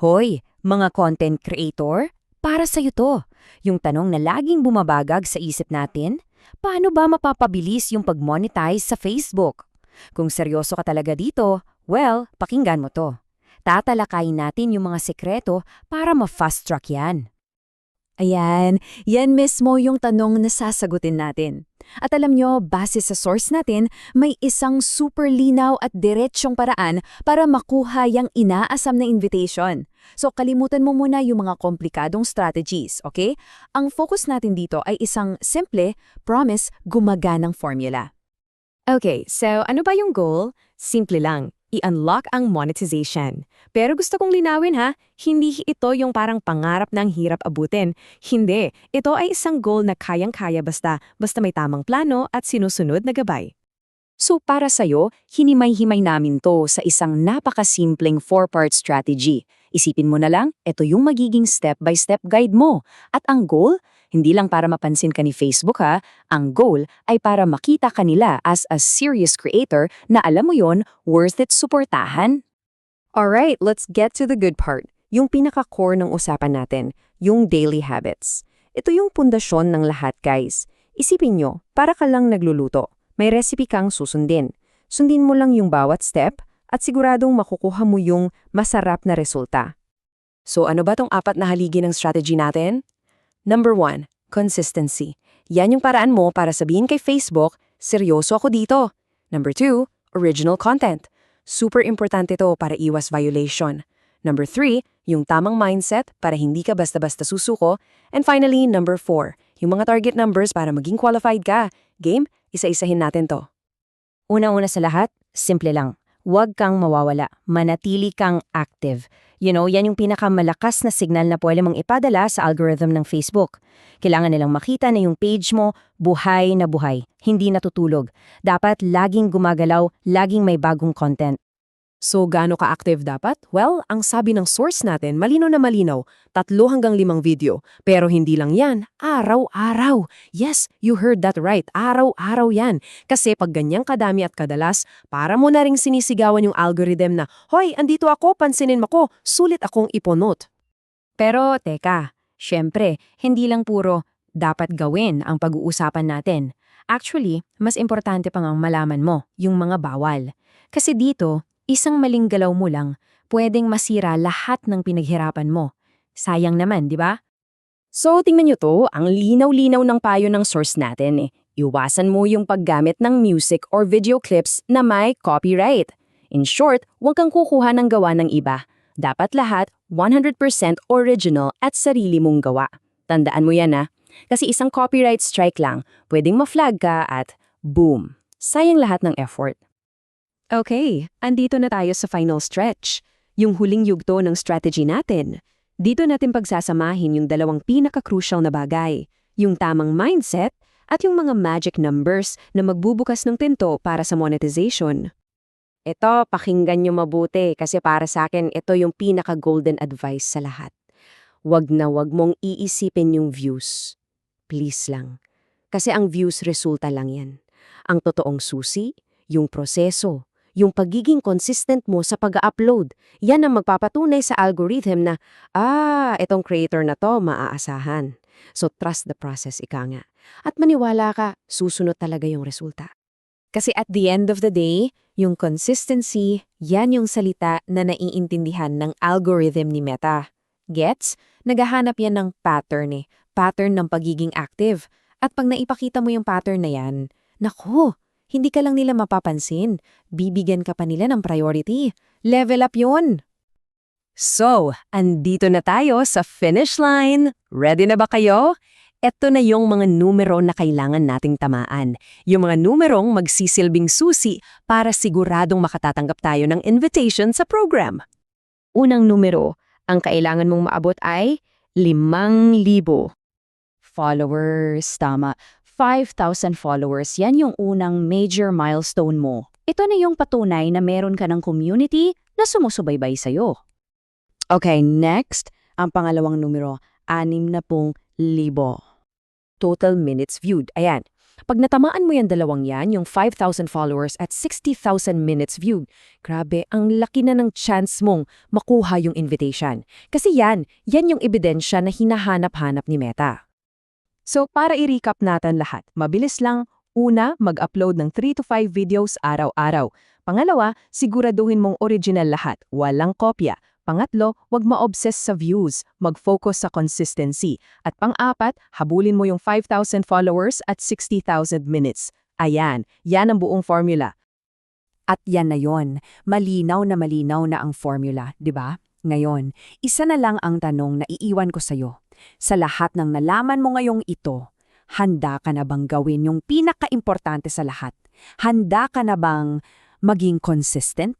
Hoy, mga content creator, para sa'yo to. Yung tanong na laging bumabagag sa isip natin, paano ba mapapabilis yung pag-monetize sa Facebook? Kung seryoso ka talaga dito, well, pakinggan mo to. Tatalakayin natin yung mga sekreto para ma-fast track yan. Ayan, yan mismo yung tanong na sasagutin natin. At alam nyo, base sa source natin, may isang super linaw at diretsyong paraan para makuha yung inaasam na invitation. So kalimutan mo muna yung mga komplikadong strategies, okay? Ang focus natin dito ay isang simple, promise, gumaganang formula. Okay, so ano ba yung goal? Simple lang, i-unlock ang monetization. Pero gusto kong linawin ha, hindi ito yung parang pangarap ng hirap abutin. Hindi, ito ay isang goal na kayang-kaya basta may tamang plano at sinusunod na gabay. So para sa'yo, hinimay-himay namin to sa isang napakasimpleng 4-part strategy. Isipin mo na lang, ito yung magiging step-by-step guide mo. At ang goal, hindi lang para mapansin ka ni Facebook ha, ang goal ay para makita ka nila as a serious creator na alam mo yon, worth it suportahan. Alright, let's get to the good part. Yung pinaka-core ng usapan natin, yung daily habits. Ito yung pundasyon ng lahat guys. Isipin nyo, para ka lang nagluluto. May recipe kang susundin. Sundin mo lang yung bawat step at siguradong makukuha mo yung masarap na resulta. So ano ba tong 4 na haligi ng strategy natin? Number 1, consistency. Yan yung paraan mo para sabihin kay Facebook, seryoso ako dito. Number 2, original content. Super importante to para iwas violation. Number 3, yung tamang mindset para hindi ka basta-basta susuko. And finally, number 4, yung mga target numbers para maging qualified ka. Game, isa-isahin natin to. Una-una sa lahat, simple lang. Huwag kang mawawala. Manatili kang active. Yan yung pinakamalakas na signal na pwede mong ipadala sa algorithm ng Facebook. Kailangan nilang makita na yung page mo buhay na buhay, hindi natutulog. Dapat laging gumagalaw, laging may bagong content. So, gaano ka-active dapat? Well, ang sabi ng source natin, malinaw na malinaw, 3 hanggang 5 video. Pero hindi lang yan, araw-araw. Yes, you heard that right, araw-araw yan. Kasi pag ganyang kadami at kadalas, para mo na ring sinisigawan yung algorithm na, hoy, andito ako, pansinin mo ko, sulit akong iponot. Pero teka, syempre, hindi lang puro dapat gawin ang pag-uusapan natin. Actually, mas importante pang ang malaman mo, yung mga bawal. Kasi dito, isang maling galaw mo lang, pwedeng masira lahat ng pinaghirapan mo. Sayang naman, di ba? So tingnan nyo to, ang linaw-linaw ng payo ng source natin. Iwasan mo yung paggamit ng music or video clips na may copyright. In short, huwag kang kukuha ng gawa ng iba. Dapat lahat 100% original at sarili mong gawa. Tandaan mo yan ha. Kasi isang copyright strike lang, pwedeng ma-flag ka at boom, sayang lahat ng effort. Okay, andito na tayo sa final stretch. Yung huling yugto ng strategy natin. Dito natin pagsasamahin yung 2 pinaka-crucial na bagay. Yung tamang mindset at yung mga magic numbers na magbubukas ng pinto para sa monetization. Ito, pakinggan nyo mabuti kasi para sa akin, ito yung pinaka-golden advice sa lahat. Wag na wag mong iisipin yung views. Please lang. Kasi ang views resulta lang yan. Ang totoong susi, yung proseso, yung pagiging consistent mo sa pag-upload. Yan ang magpapatunay sa algorithm na, itong creator na to maaasahan. So trust the process, ika nga. At maniwala ka, susunod talaga yung resulta. Kasi at the end of the day, yung consistency, yan yung salita na naiintindihan ng algorithm ni Meta. Gets? Naghahanap yan ng pattern pattern ng pagiging active. At pag naipakita mo yung pattern na yan, naku, hindi ka lang nila mapapansin. Bibigyan ka pa nila ng priority. Level up yun. So, andito na tayo sa finish line. Ready na ba kayo? Ito na yung mga numero na kailangan nating tamaan. Yung mga numerong magsisilbing susi para siguradong makatatanggap tayo ng invitation sa program. Unang numero, ang kailangan mong maabot ay 5,000 Followers, tama. 5,000 followers, yan yung unang major milestone mo. Ito na yung patunay na meron ka ng community na sumusubaybay sa'yo. Okay, next, ang pangalawang numero, 60,000. Total minutes viewed. Ayan. Pag natamaan mo yung dalawang yan, yung 5,000 followers at 60,000 minutes viewed, grabe, ang laki na ng chance mong makuha yung invitation. Kasi yan yung ebidensya na hinahanap-hanap ni Meta. So, para i-recap natin lahat, mabilis lang. Una, mag-upload ng 3 to 5 videos araw-araw. Pangalawa, siguraduhin mong original lahat, walang kopya. Pangatlo, wag ma-obsess sa views, mag-focus sa consistency. At pang-apat, habulin mo yung 5,000 followers at 60,000 minutes. Ayan, yan ang buong formula. At yan na yon, malinaw na ang formula, di ba? Ngayon, isa na lang ang tanong na iiwan ko sa'yo. Sa lahat ng nalaman mo ngayong ito, handa ka na bang gawin yung pinaka-importante sa lahat? Handa ka na bang maging consistent?